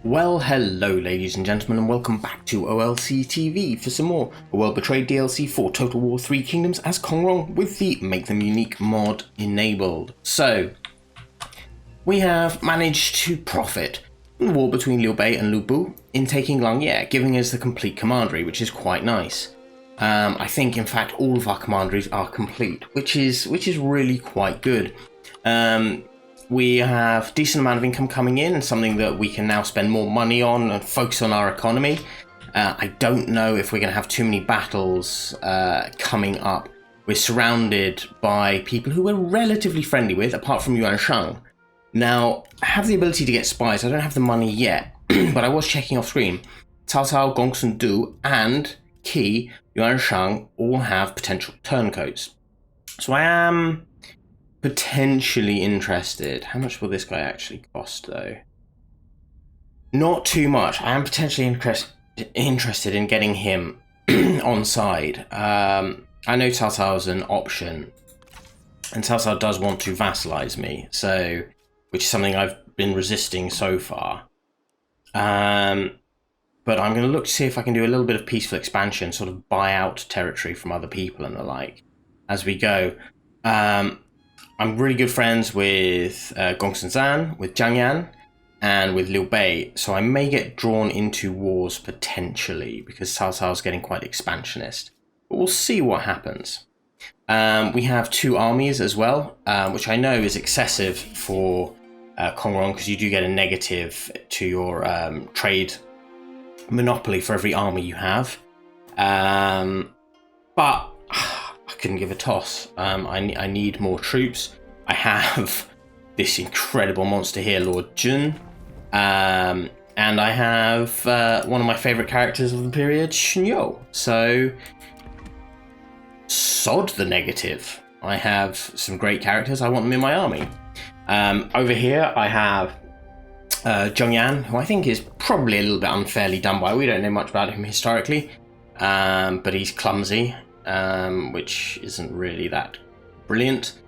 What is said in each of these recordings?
Well, hello ladies and gentlemen, and welcome back to OLC TV for some more A World Betrayed DLC for Total War 3 Kingdoms as Rong with the Make Them Unique mod enabled. So, we have managed to profit from the war between Liu Bei and Lu Bu in taking Langye, giving us the complete commandery, which is quite nice. I think, in fact, all of our commanderies are complete, which is really quite good. We have a decent amount of income coming in and something that we can now spend more money on and focus on our economy. I don't know if we're going to have too many battles coming up. We're surrounded by people who we're relatively friendly with, apart from Yuan Shang. Now, I have the ability to get spies. I don't have the money yet, but I was checking off screen. Cao Cao, Gongsun Du, and Qi, Yuan Shang all have potential turncoats. So I am potentially interested. How much will this guy actually cost, though? Not too much. I am potentially interested in getting him on side. I know Cao Cao is an option, and Cao Cao does want to vassalize me, so which is something I've been resisting so far. But I'm going to look to see if I can do a little bit of peaceful expansion, sort of buy out territory from other people and the like as we go. I'm really good friends with Gongsun Zan, with Jiang Yan, and with Liu Bei, so I may get drawn into wars potentially, because Cao Cao is getting quite expansionist. But we'll see what happens. We have two armies as well, which I know is excessive for Rong, because you do get a negative to your trade monopoly for every army you have. But I couldn't give a toss. I need more troops. I have this incredible monster here, Lord Jun. And I have one of my favourite characters of the period, Shunyo. So, sod the negative. I have some great characters. I want them in my army. Over here, I have Zheng Yan, who I think is probably a little bit unfairly done by. We don't know much about him historically, but he's clumsy. Which isn't really that brilliant.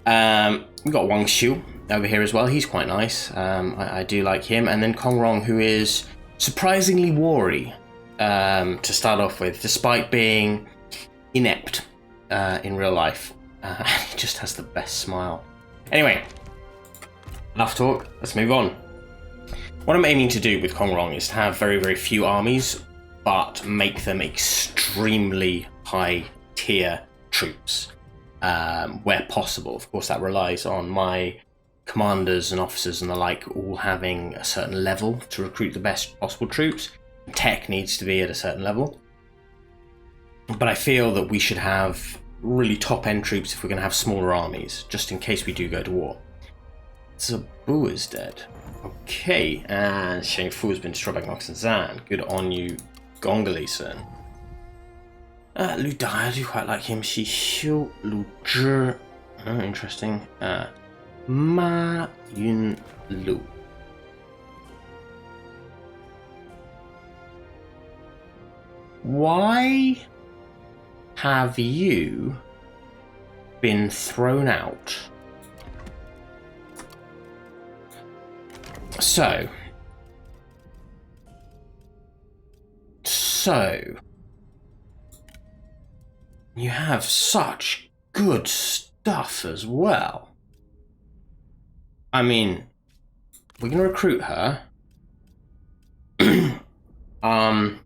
We've got Wang Xiu over here as well. He's quite nice. I do like him. And then Rong, who is surprisingly wary to start off with, despite being inept in real life. He just has the best smile. Anyway, enough talk. Let's move on. What I'm aiming to do with Rong is to have very, very few armies, but make them extremely high tier troops where possible. Of course, that relies on my commanders and officers and the like all having a certain level to recruit the best possible troops. Tech needs to be at a certain level. But I feel that we should have really top end troops if we're going to have smaller armies, just in case we do go to war. Zabu is dead. Okay, and Sheng Fu has been destroyed by Gongsun Zan. Good on you, Gongli-san. Lu Dai, I do quite like him. Xi Xiu, Lu Zhi. Oh, interesting. Ma Yun Lu. Why have you been thrown out? So, you have such good stuff as well. I mean, we're going to recruit her. I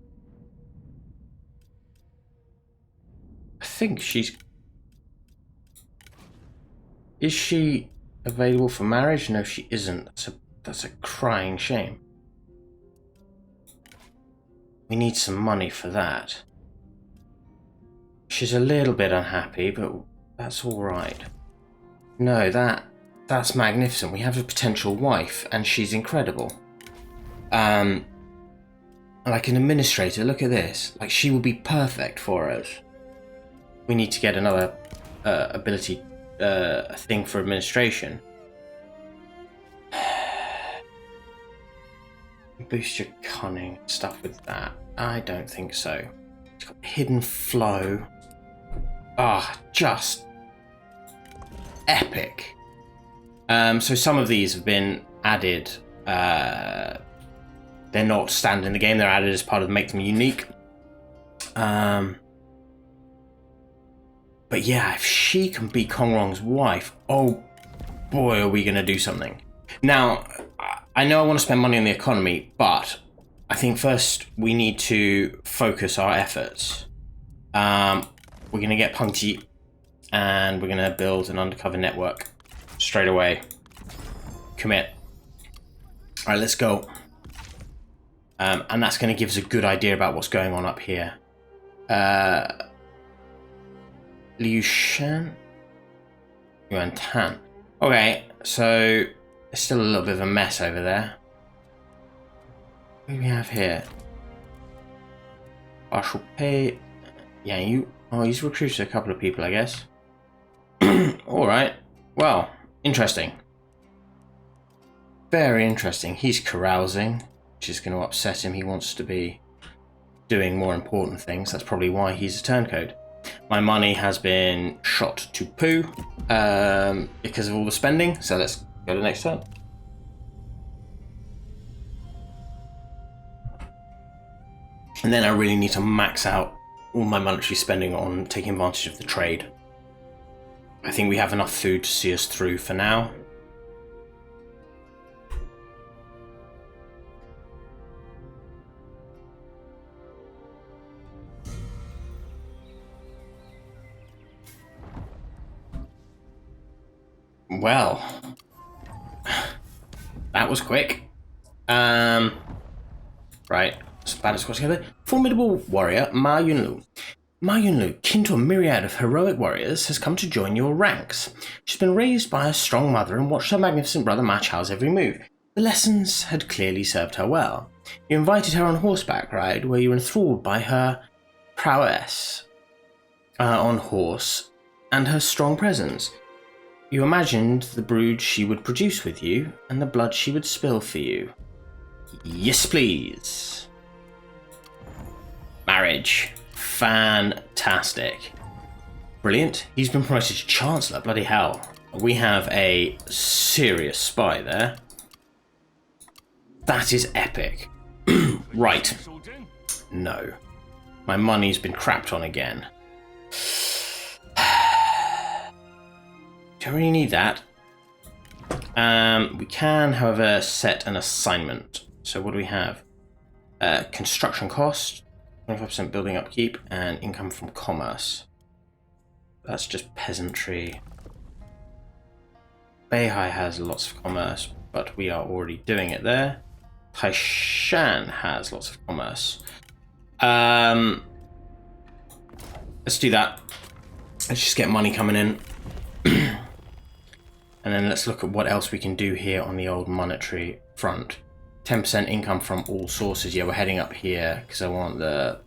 think she's... Is she available for marriage? No, she isn't. That's a crying shame. We need some money for that. She's a little bit unhappy, but that's all right. No, that's magnificent. We have a potential wife, and she's incredible. Like an administrator, look at this. Like, she would be perfect for us. We need to get another ability thing for administration. Boost your cunning stuff with that. I don't think so. It's got hidden flow. Just epic. So some of these have been added they're not standard in the game. They're added as part of Make Them Unique. But yeah, if she can be Kong Rong's wife, oh boy, are we going to do something. Now, I know I want to spend money on the economy, but I think first we need to focus our efforts. We're going to get Punchy, and we're going to build an undercover network straight away. Commit. All right, let's go. And that's going to give us a good idea about what's going on up here. Liu Shan? Yuan Tan. Okay, so there's still a little bit of a mess over there. What do we have here? Partial pay. Yang Yu. Oh, he's recruited a couple of people, I guess. Alright. Well, interesting. Very interesting. He's carousing, which is going to upset him. He wants to be doing more important things. That's probably why he's a turncoat. My money has been shot to poo because of all the spending. So let's go to the next turn. And then I really need to max out all my monetary spending on taking advantage of the trade. I think we have enough food to see us through for now. Well, that was quick. Right, let's bat squad together. Formidable warrior Ma Yunlu. Ma Yunlu, kin to a myriad of heroic warriors, has come to join your ranks. She's been raised by a strong mother and watched her magnificent brother Ma Chao's every move. The lessons had clearly served her well. You invited her on horseback ride, where you were enthralled by her prowess on horse and her strong presence. You imagined the brood she would produce with you, and the blood she would spill for you. Yes, please. Marriage. Fantastic. Brilliant. He's been promoted to Chancellor. Bloody hell. We have a serious spy there. That is epic. Right. No. My money's been crapped on again. Don't really need that. We can, however, set an assignment. So what do we have? Construction cost, 25% building upkeep, and income from commerce. That's just peasantry. Beihai has lots of commerce, but we are already doing it there. Taishan has lots of commerce. Let's do that. Let's just get money coming in. And then let's look at what else we can do here on the old monetary front. 10% income from all sources. Yeah, we're heading up here because I want the...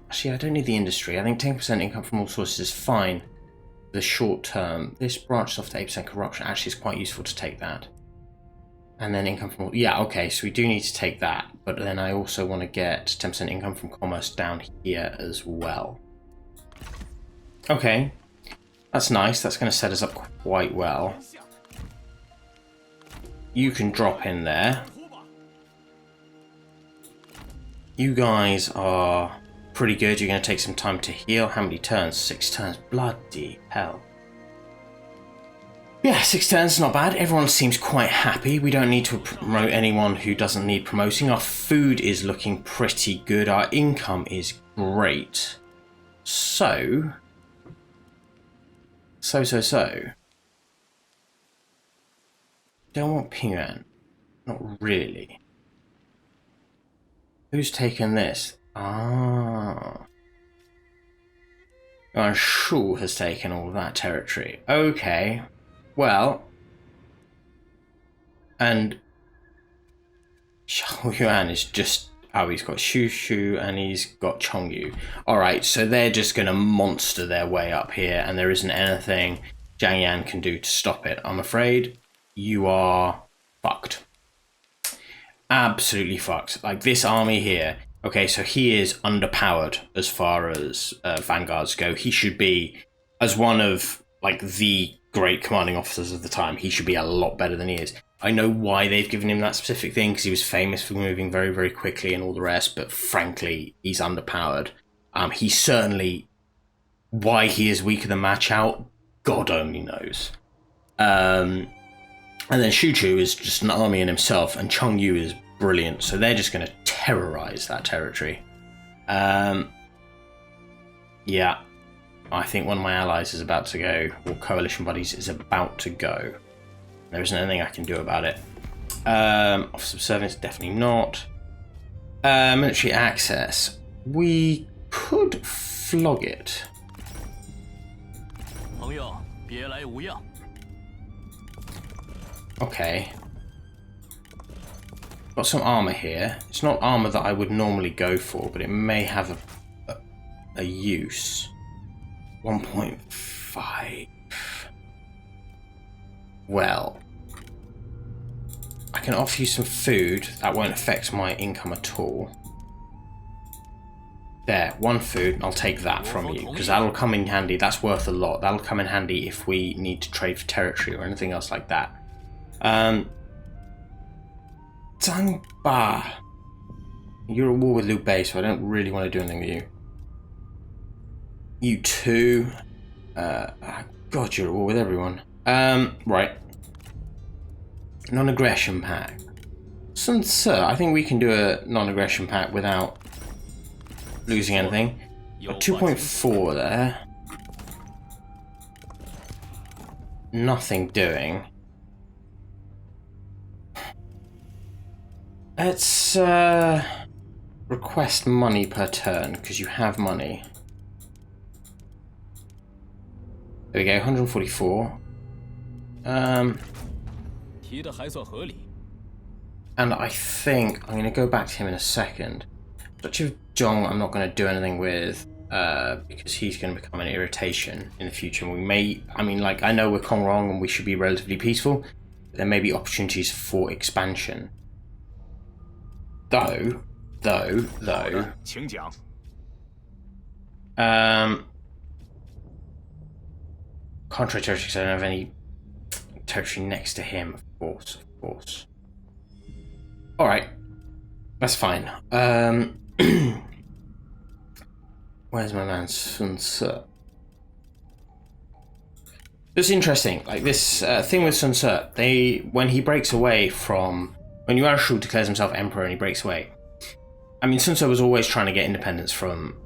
actually, I don't need the industry. I think 10% income from all sources is fine. The short term. This branches off to 8% corruption. Actually, it's quite useful to take that. And then income from all... Yeah, okay, so we do need to take that. But then I also want to get 10% income from commerce down here as well. Okay. That's nice. That's going to set us up quite well. You can drop in there. You guys are pretty good. You're going to take some time to heal. How many turns? 6 turns. Bloody hell. Yeah, 6 turns, not bad. Everyone seems quite happy. We don't need to promote anyone who doesn't need promoting. Our food is looking pretty good. Our income is great. So... Don't want Pingyuan. Not really. Who's taken this? Ah. Yuan Shang has taken all of that territory. Okay. Well. And Xiao Yuan is just... Oh, he's got Shu Shu and he's got Chongyu. Alright, so they're just going to monster their way up here and there isn't anything Jiang Yan can do to stop it. I'm afraid you are fucked. Absolutely fucked. Like this army here. Okay, so he is underpowered as far as vanguards go. He should be, as one of like the great commanding officers of the time, he should be a lot better than he is. I know why they've given him that specific thing, because he was famous for moving very, very quickly and all the rest, but frankly, he's underpowered. He's certainly... Why he is weaker than Ma Chao, God only knows. And then Xu Chu is just an army in himself, and Cheng Yu is brilliant, so they're just going to terrorize that territory. Yeah, I think one of my allies is about to go, or coalition buddies is about to go. There isn't anything I can do about it. Office of Service, definitely not. Military access. We could flog it. Okay. Got some armor here. It's not armor that I would normally go for, but it may have a use. 1.5. Well, I can offer you some food. That won't affect my income at all. There, 1 food. I'll take that from you, because that'll come in handy. That's worth a lot. That'll come in handy if we need to trade for territory or anything else like that. Zhangba. You're at war with Liu Bei, so I don't really want to do anything with you. You too. God, you're at war with everyone. Right. Non-aggression pact. Sun Ce, I think we can do a non-aggression pact without losing anything. Got 2.4 there. Nothing doing. Let's request money per turn, because you have money. There we go, 144. And I think I'm going to go back to him in a second. Duchy of Zhong I'm not going to do anything with, because he's going to become an irritation in the future. And we may, I mean, like, I know we're Kong Rong and we should be relatively peaceful, but there may be opportunities for expansion. Though. Contrary territory, because I don't have any territory next to him, of course. Alright. That's fine. Where's my man Sun Ce? It's interesting, like this thing with Sun Ce, when he breaks away from... When Yuan Shang declares himself emperor and he breaks away, I mean, Sun Ce was always trying to get independence from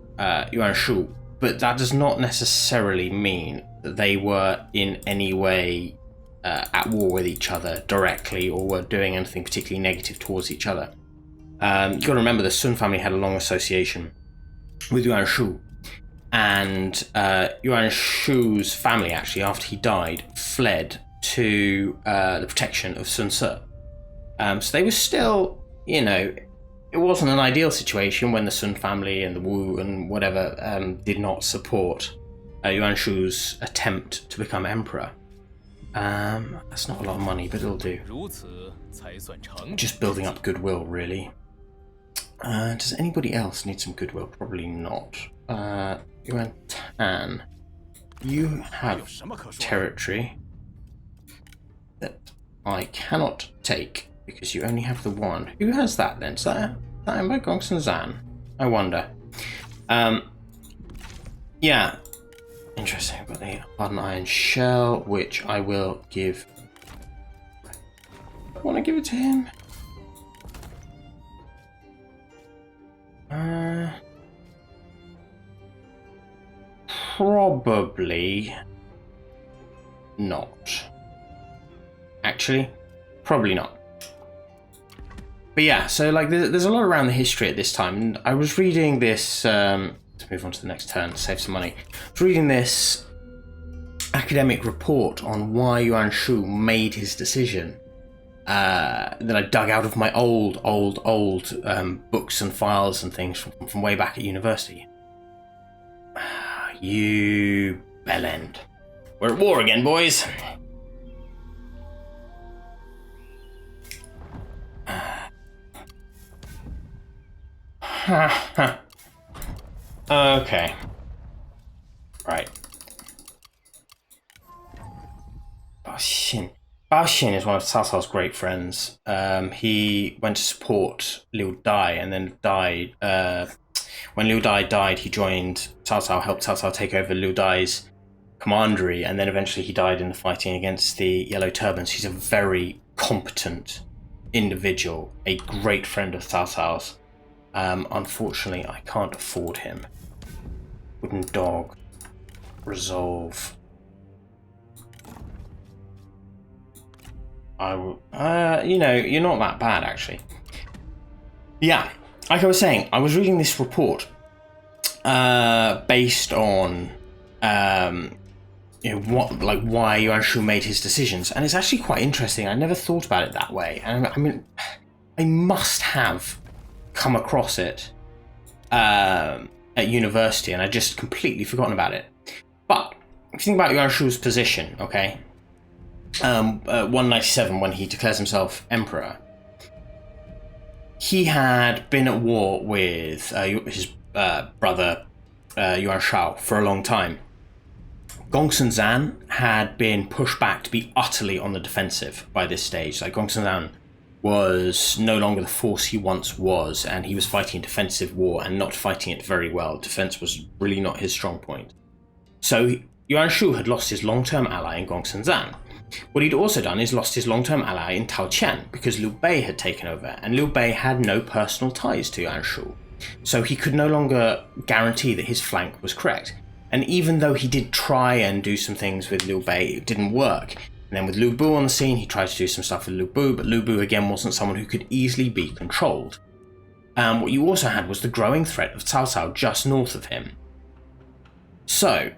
Yuan Shang, but that does not necessarily mean that they were in any way at war with each other directly or were doing anything particularly negative towards each other. You've got to remember the Sun family had a long association with Yuan Shang, and Yuan Shu's family, actually, after he died, fled to the protection of Sun Ce. So they were still, you know, it wasn't an ideal situation when the Sun family and the Wu and whatever did not support Yuan Shu's attempt to become emperor. That's not a lot of money, but it'll do. Just building up goodwill, really. Does anybody else need some goodwill? Probably not. Yuan Tan, you have territory that I cannot take because you only have the one. Who has that then? Is that by Gongsun Zan? I wonder. Yeah. Interesting. I've got the hardened iron shell, which I will give. I want to give it to him. Probably not. Actually, probably not. But yeah, so like there's a lot around the history at this time, and I was reading this. Let's move on to the next turn to save some money. I was reading this academic report on why Yuan Shu made his decision that I dug out of my old books and files and things from way back at university. You bellend. We're at war again, boys. Okay. Right. 把 Bao Xin is one of Cao Cao's great friends. He went to support Liu Dai and then died. When Liu Dai died, he joined Cao Cao, helped Cao Cao take over Liu Dai's commandery, and then eventually he died in the fighting against the Yellow Turbans. He's a very competent individual, a great friend of Cao Cao's. Unfortunately, I can't afford him. Wooden Dog. Resolve. I will. You know, you're not that bad, actually. Yeah, like I was saying, I was reading this report based on why Yuan Shu made his decisions, and it's actually quite interesting. I never thought about it that way, and I mean, I must have come across it at university, and I just completely forgotten about it. But if you think about Yuan Shu's position, okay, 197 when he declares himself emperor, he had been at war with his brother Yuan Shao for a long time. Gongsun Zan had been pushed back to be utterly on the defensive by this stage. Like, Gongsun Zan was no longer the force he once was, and he was fighting a defensive war and not fighting it very well. Defense was really not his strong point. So Yuan Shu had lost his long-term ally in Gongsun Zan. What he'd also done is lost his long-term ally in Tao Qian, because Liu Bei had taken over, and Liu Bei had no personal ties to Yuan Shu. So he could no longer guarantee that his flank was correct. And even though he did try and do some things with Liu Bei, it didn't work. And then with Lu Bu on the scene, he tried to do some stuff with Lu Bu, but Lu Bu again wasn't someone who could easily be controlled. What you also had was the growing threat of Cao Cao just north of him. So,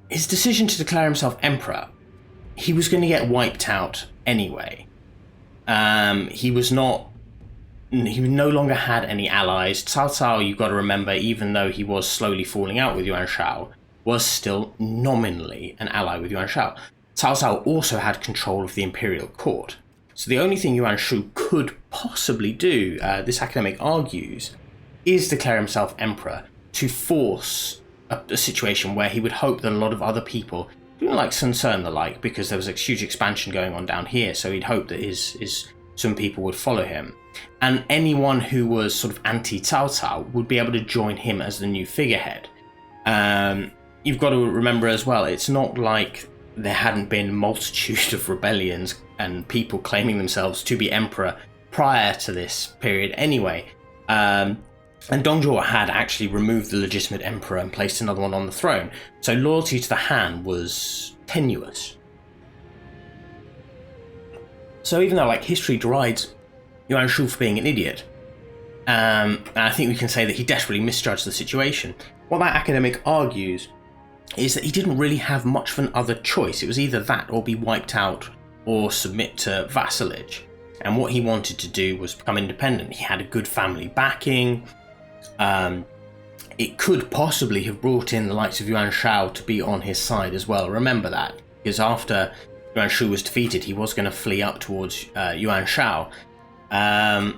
his decision to declare himself emperor, he was going to get wiped out anyway. He no longer had any allies. Cao Cao, you've got to remember, even though he was slowly falling out with Yuan Shao, was still nominally an ally with Yuan Shao. Cao Cao also had control of the imperial court. So the only thing Yuan Shu could possibly do, this academic argues, is declare himself emperor to force a situation where he would hope that a lot of other people, like Sun Ce and the like, because there was a huge expansion going on down here, so he'd hope that some people would follow him. And anyone who was sort of anti-Cao Cao would be able to join him as the new figurehead. You've got to remember as well, it's not like there hadn't been multitude of rebellions and people claiming themselves to be emperor prior to this period anyway. And Dongzhuo had actually removed the legitimate emperor and placed another one on the throne, so loyalty to the Han was tenuous. So even though, like, history derides Yuan Shu for being an idiot, and I think we can say that he desperately misjudged the situation, what that academic argues is that he didn't really have much of an other choice. It was either that or be wiped out or submit to vassalage. And what he wanted to do was become independent. He had a good family backing. It could possibly have brought in the likes of Yuan Shao to be on his side as well. Remember that, because after Yuan Shu was defeated, he was going to flee up towards Yuan Shao.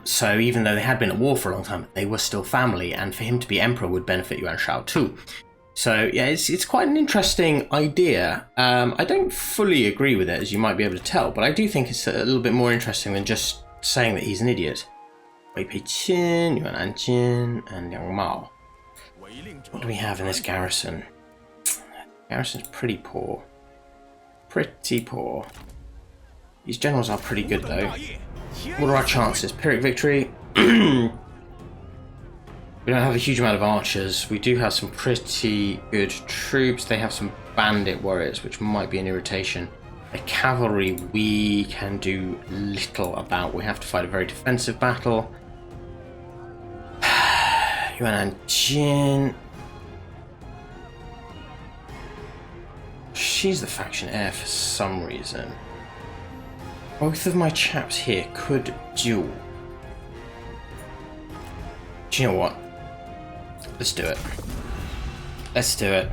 So even though they had been at war for a long time, they were still family, and for him to be emperor would benefit Yuan Shao too. So yeah, it's quite an interesting idea. I don't fully agree with it, as you might be able to tell, but I do think it's a little bit more interesting than just saying that he's an idiot. Wei Peiqin, Yuan Anjin, and Liang Mao. What do we have in this garrison? Garrison's pretty poor. Pretty poor. These generals are pretty good though. What are our chances? Pyrrhic victory. We don't have a huge amount of archers. We do have some pretty good troops. They have some bandit warriors, which might be an irritation. The cavalry we can do little about. We have to fight a very defensive battle. Yuan Anjin. She's the faction heir for some reason. Both of my chaps here could duel. Do you know what? Let's do it. Let's do it.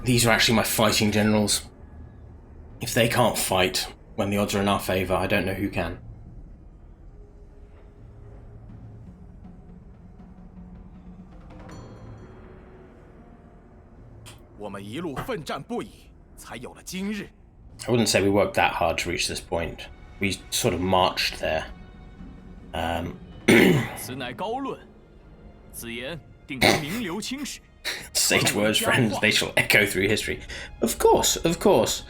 These are actually my fighting generals. If they can't fight when the odds are in our favour, I don't know who can. I wouldn't say we worked that hard to reach this point. We sort of marched there. Sage words, friends, they shall echo through history. Of course, of course.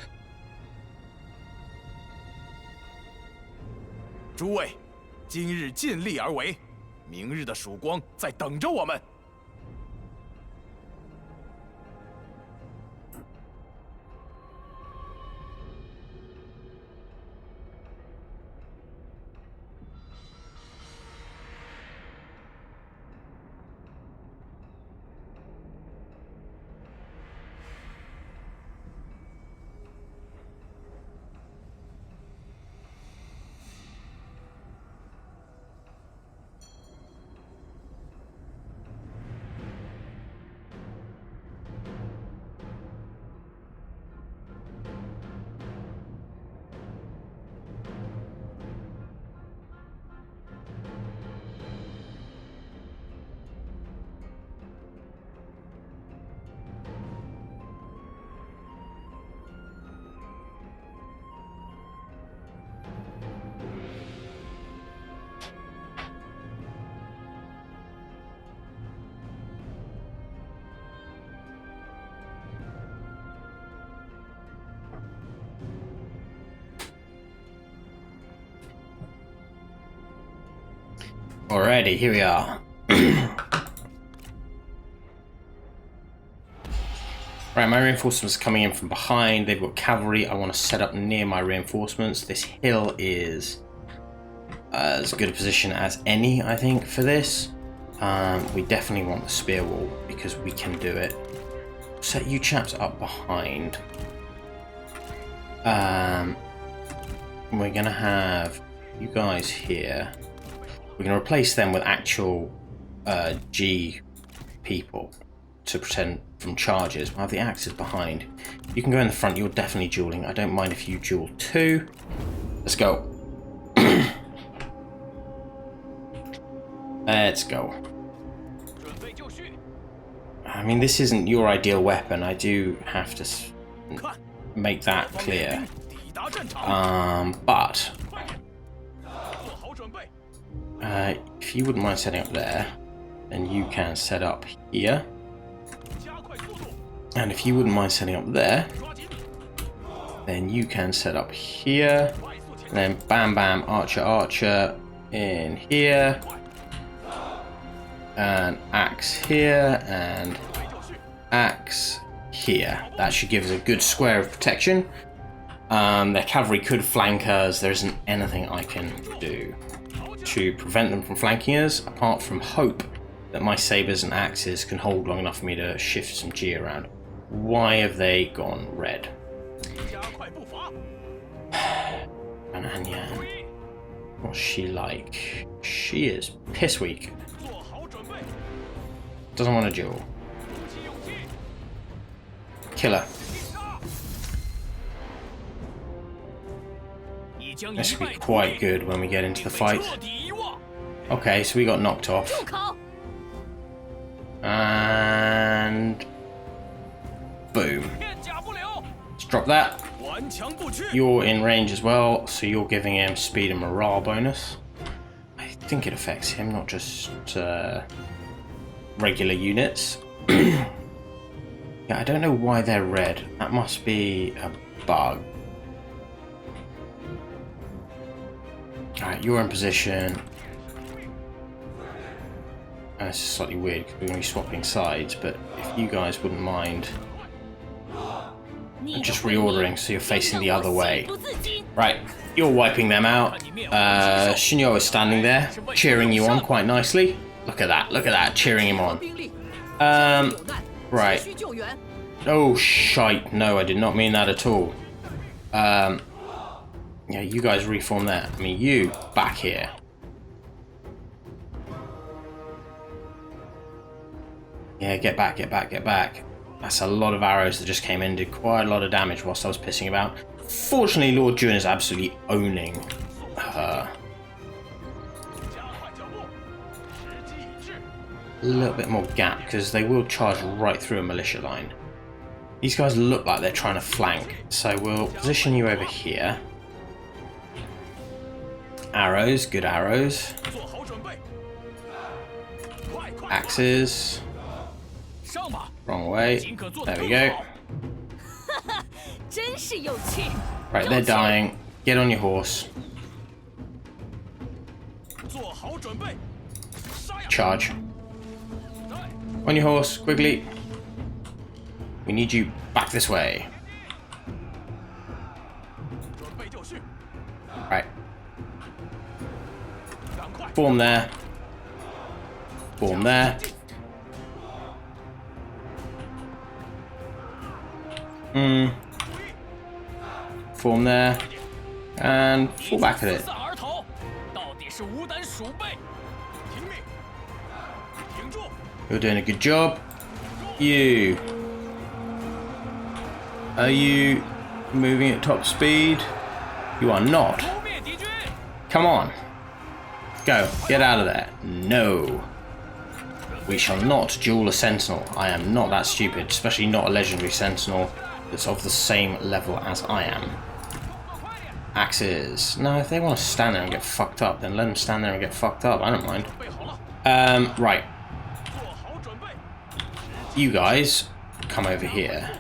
诸位，今日尽力而为，明日的曙光在等着我们。 Alrighty, here we are. Right, my reinforcements are coming in from behind. They've got cavalry. I want to set up near my reinforcements. This hill is as good a position as any, I think, for this. We definitely want the spear wall because we can do it. Set you chaps up behind. We're going to have you guys here. We're going to replace them with actual G people to pretend from charges. We'll have the axes behind. You can go in the front. You're definitely dueling. I don't mind if you duel too. Let's go. Let's go. I mean, this isn't your ideal weapon. I do have to make that clear. But if you wouldn't mind setting up there, then you can set up here. And if you wouldn't mind setting up there, then you can set up here. And then bam bam, archer, archer in here. And axe here, and axe here. That should give us a good square of protection. Their cavalry could flank us. There isn't anything I can do to prevent them from flanking us, apart from hope that my sabers and axes can hold long enough for me to shift some G around. Why have they gone red? And Anyan, what's she like? She is piss weak. Doesn't want to duel. Kill her. This could be quite good when we get into the fight. Okay, so we got knocked off. And boom. Let's drop that. You're in range as well, so you're giving him speed and morale bonus. I think it affects him, not just regular units. Yeah, I don't know why they're red. That must be a bug. Alright, you're in position. And it's slightly weird because we're going to be swapping sides, but if you guys wouldn't mind just reordering so you're facing the other way. Right, you're wiping them out. Shinyo is standing there, cheering you on quite nicely. Look at that, cheering him on. Right. Oh, shite. No, I did not mean that at all. Yeah, you guys reform there. I mean, you back here. Yeah, get back, get back, get back. That's a lot of arrows that just came in, did quite a lot of damage whilst I was pissing about. Fortunately, Lord Jun is absolutely owning her. A little bit more gap, because they will charge right through a militia line. These guys look like they're trying to flank, so we'll position you over here. Arrows, good arrows. Axes. Wrong way. There we go. Right, they're dying. Get on your horse. Charge. On your horse, quickly. We need you back this way. Right. Form there. Form there. Form there. And fall back at it. You're doing a good job. You. Are you moving at top speed? You are not. Come on. Go. Get out of there. No. We shall not duel a sentinel. I am not that stupid, especially not a legendary sentinel that's of the same level as I am. Axes. No, if they want to stand there and get fucked up, then let them stand there and get fucked up. I don't mind. Right. You guys come over here.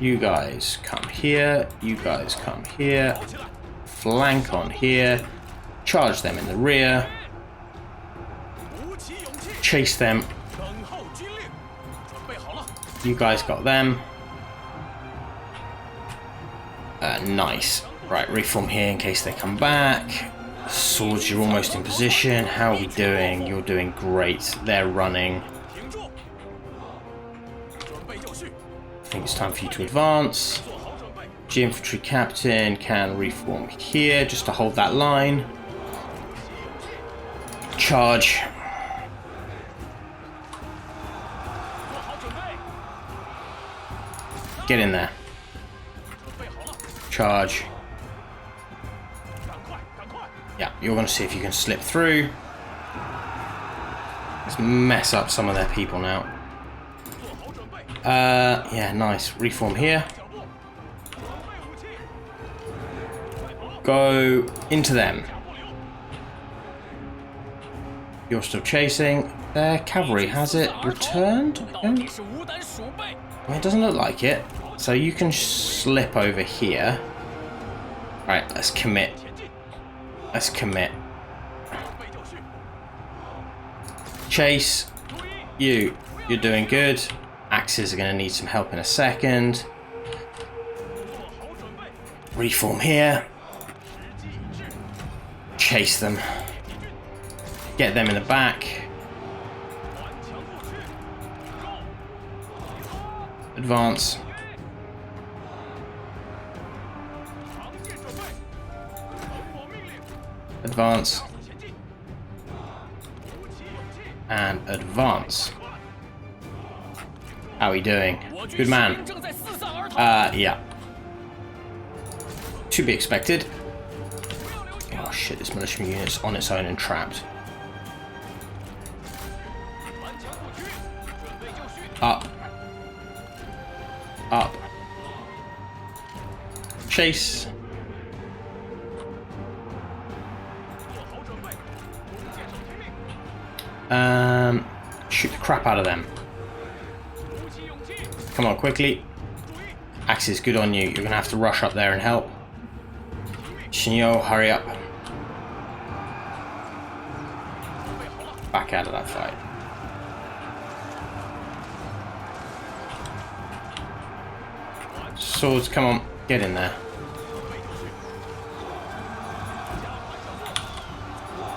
You guys come here. You guys come here. Flank on here. Charge them in the rear. Chase them. You guys got them. Nice. Right, reform here in case they come back. Swords, you're almost in position. How are we doing? You're doing great. They're running. I think it's time for you to advance. G infantry captain can reform here just to hold that line. Charge. Get in there. Charge. Yeah, you're going to see if you can slip through. Let's mess up some of their people now. Yeah, nice. Reform here. Go into them. You're still chasing. Their cavalry, has it returned? Well, it doesn't look like it. So you can slip over here. Right, let's commit. Let's commit. Chase. You're doing good. Axes are going to need some help in a second. Reform here. Chase them. Get them in the back. Advance. Advance. And advance. How are we doing? Good man. Yeah. To be expected. Oh shit, this militia unit's on its own and trapped. Up. Up. Chase. Shoot the crap out of them. Come on, quickly. Axes, good on you. You're going to have to rush up there and help. Shinyo, hurry up. Back out of that fight. Swords, come on. Get in there.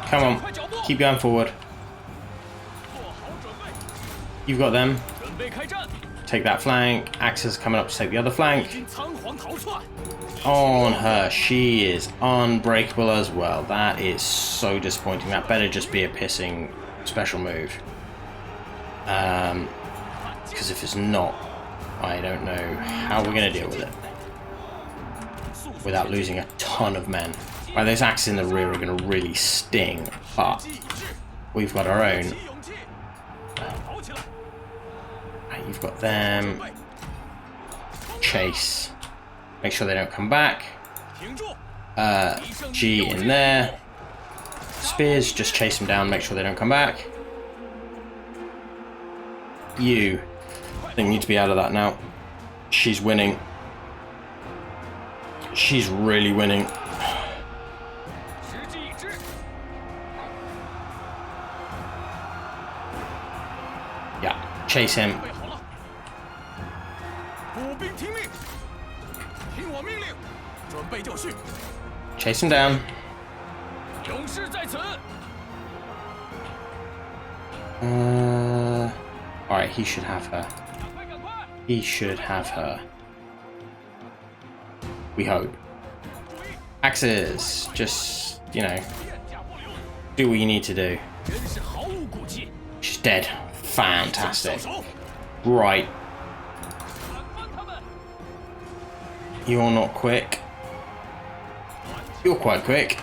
Come on. Keep going forward. You've got them. Take that flank. Axes coming up to take the other flank. On her. She is unbreakable as well. That is so disappointing. That better just be a pissing special move. Because if it's not, I don't know how we're going to deal with it without losing a ton of men. Right, those axes in the rear are going to really sting, but we've got our own. Right, you've got them. chase. Make sure they don't come back. G in there. Spears, just chase them down, make sure they don't come back. You. They need to be out of that now. She's winning. She's really winning. Yeah, chase him. Chase him down. Alright, he should have her. He should have her. We hope. Axes, just, you know, do what you need to do. She's dead. Fantastic. Right. You're not quick. You're quite quick.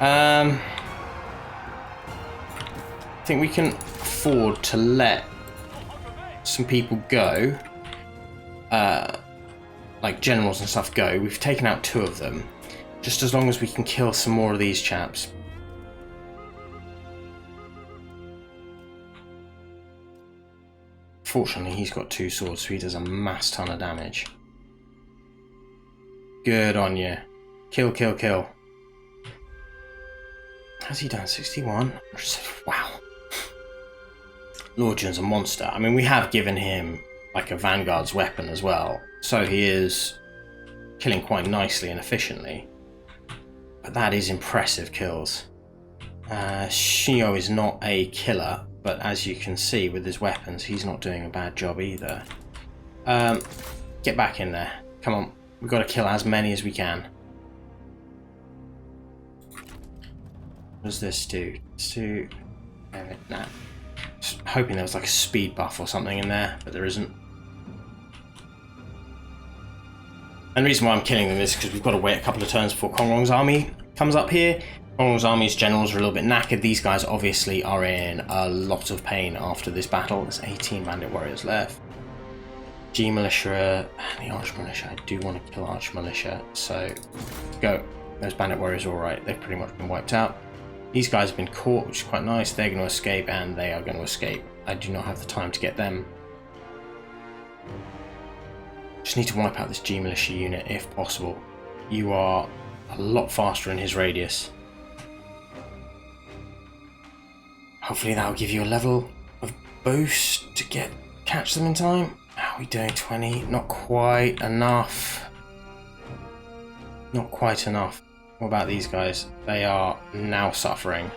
I think we can afford to let some people go. Like generals and stuff go. We've taken out 2 of them. Just as long as we can kill some more of these chaps. Fortunately, he's got 2 swords, so he does a mass ton of damage. Good on you. Kill, kill, kill. Has he done 61? Wow. Lord Jun's a monster. I mean, we have given him like a Vanguard's weapon as well, so he is killing quite nicely and efficiently. But that is impressive kills. Shio is not a killer, but as you can see with his weapons, he's not doing a bad job either. Get back in there. Come on. We've got to kill as many as we can. What does this do? Let's do... Nah. Just hoping there was like a speed buff or something in there, but there isn't. And the reason why I'm killing them is because we've got to wait a couple of turns before Kongrong's army comes up here. Kongrong's army's generals are a little bit knackered. These guys obviously are in a lot of pain after this battle. There's 18 bandit warriors left. G militia and the arch militia. I do want to kill arch militia, so go. Those bandit warriors are alright. They've pretty much been wiped out. These guys have been caught, which is quite nice. They're going to escape, and they are going to escape. I do not have the time to get them. Just need to wipe out this G militia unit if possible. You are a lot faster in his radius. Hopefully that will give you a level of boost to catch them in time. How are we doing? 20? Not quite enough. Not quite enough. What about these guys? They are now suffering.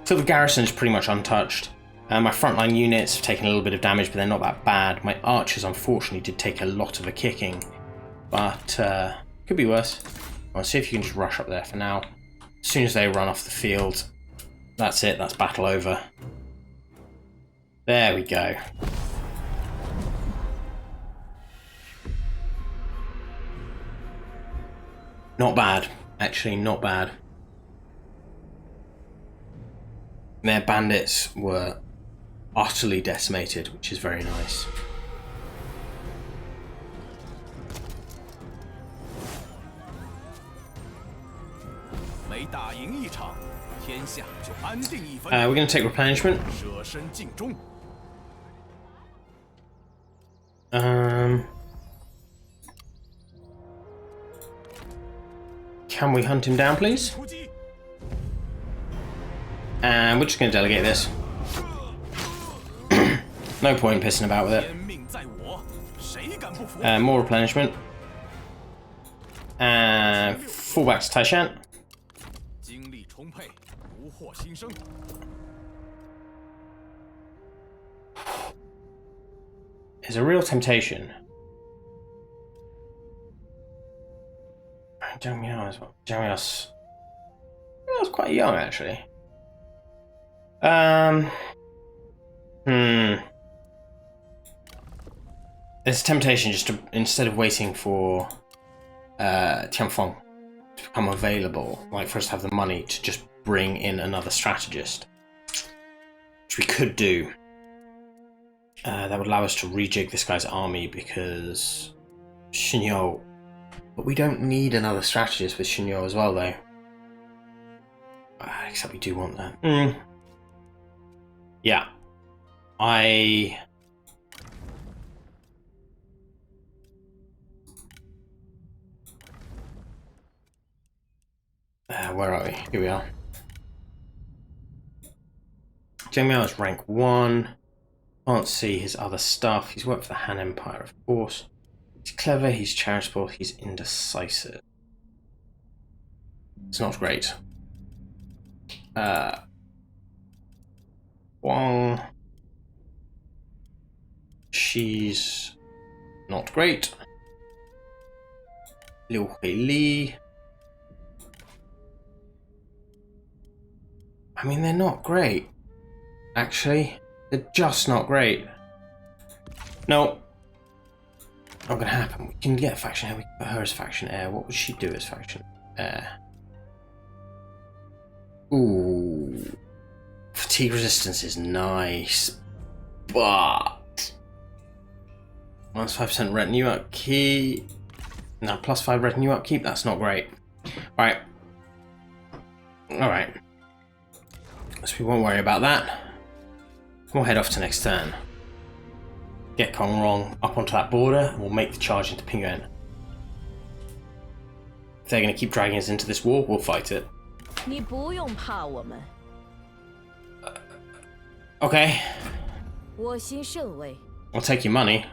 So the garrison is pretty much untouched. My frontline units have taken a little bit of damage, but they're not that bad. My archers, unfortunately, did take a lot of a kicking, but could be worse. I'll see if you can just rush up there for now. As soon as they run off the field, that's it. That's battle over. There we go. Not bad, actually, not bad. Their bandits were utterly decimated, which is very nice. We're going to take replenishment. Can we hunt him down, please? And we're just going to delegate this. No point in pissing about with it. More replenishment. And fall back to Taishan. There's a real temptation. Zhangmiao as well. Zhangmiao's quite young, actually. There's a temptation just to, instead of waiting for Tianfeng to become available, like for us to have the money to just bring in another strategist. which we could do. That would allow us to rejig this guy's army because Shinyo. But we don't need another strategist with Shinyo as well, though. Except we do want that. Yeah. Where are we? Here we are. Jemiao is rank 1. Can't see his other stuff. He's worked for the Han Empire, of course. He's clever, he's charitable, he's indecisive. It's not great. Wang. She's not great. Liu Huili. I mean, they're not great. Actually, they're just not great. No. Not gonna happen. We can get a faction heir. We can put her as faction heir. What would she do as faction heir? Ooh. Fatigue resistance is nice. But minus 5% retinue upkeep. No, plus 5 retinue upkeep. That's not great. Alright. Alright. So we won't worry about that. We'll head off to next turn. Get Kong Rong up onto that border, and we'll make the charge into Pingyuan. If they're going to keep dragging us into this war, we'll fight it. Okay. I'll take your money.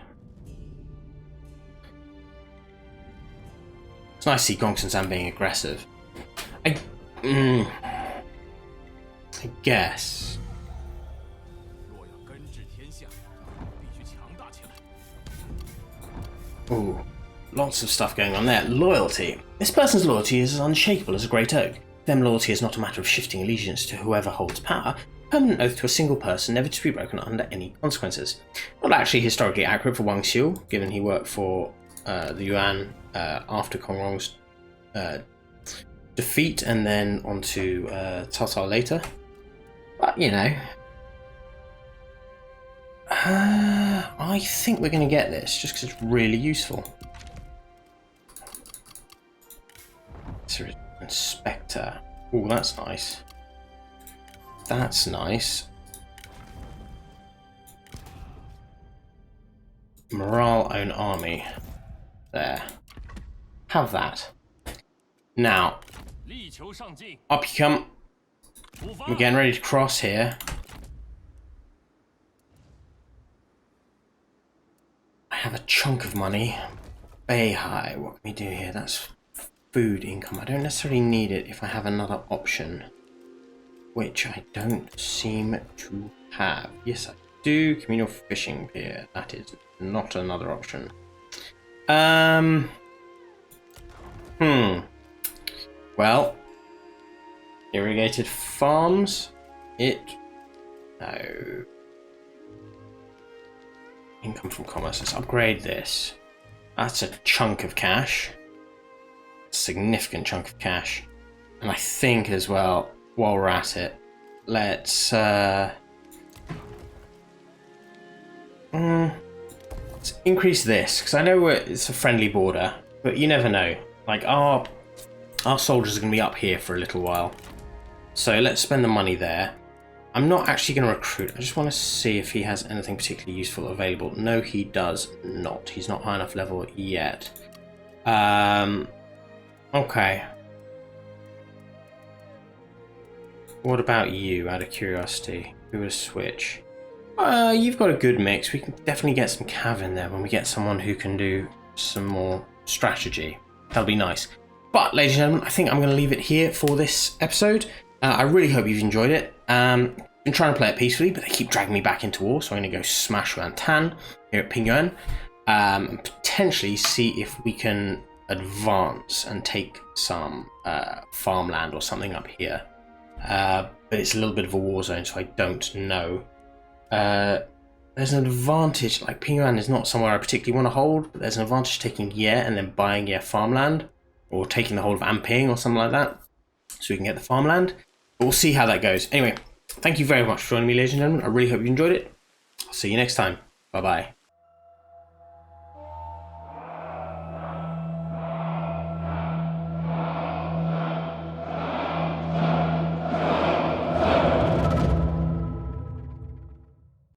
It's nice to see Gongsun-san being aggressive. I guess. Ooh, lots of stuff going on there. Loyalty. This person's loyalty is as unshakable as a great oak. Them loyalty is not a matter of shifting allegiance to whoever holds power. Permanent oath to a single person, never to be broken under any consequences. Not actually historically accurate for Wang Xiu, given he worked for the Yuan after Kong Rong's defeat, and then onto Cao later. But you know, I think we're going to get this just because it's really useful. Inspector. Oh, that's nice. That's nice. Morale own army. There. Have that. Now, up you come. We're getting ready to cross here. I have a chunk of money. Beihai, what can we do here? That's food income. I don't necessarily need it if I have another option, which I don't seem to have. Yes, I do. Communal fishing pier. That is not another option. Well, irrigated farms. No. Income from commerce. Let's upgrade this. That's a chunk of cash. Significant chunk of cash. And I think as well, while we're at it, let's increase this, because I know it's a friendly border, but you never know. Like our soldiers are going to be up here for a little while, so let's spend the money there. I'm not actually going to recruit. I just want to see if he has anything particularly useful available. No, he does not. He's not high enough level yet. Okay. What about you, out of curiosity? Who would switch? You've got a good mix. We can definitely get some cav in there when we get someone who can do some more strategy. That'll be nice. But, ladies and gentlemen, I think I'm going to leave it here for this episode. I really hope you've enjoyed it. Been trying to play it peacefully, but they keep dragging me back into war, so I'm going to go smash Yuan Tan here at Pingyuan, and potentially see if we can advance and take some farmland or something up here. But it's a little bit of a war zone, so I don't know. There's an advantage, like Pingyuan is not somewhere I particularly want to hold, but there's an advantage taking Ye and then buying Ye farmland, or taking the whole of Amping or something like that, so we can get the farmland. But we'll see how that goes. Anyway, Thank you very much for joining me, ladies and gentlemen. I really hope you enjoyed it. I'll see you next time. Bye bye.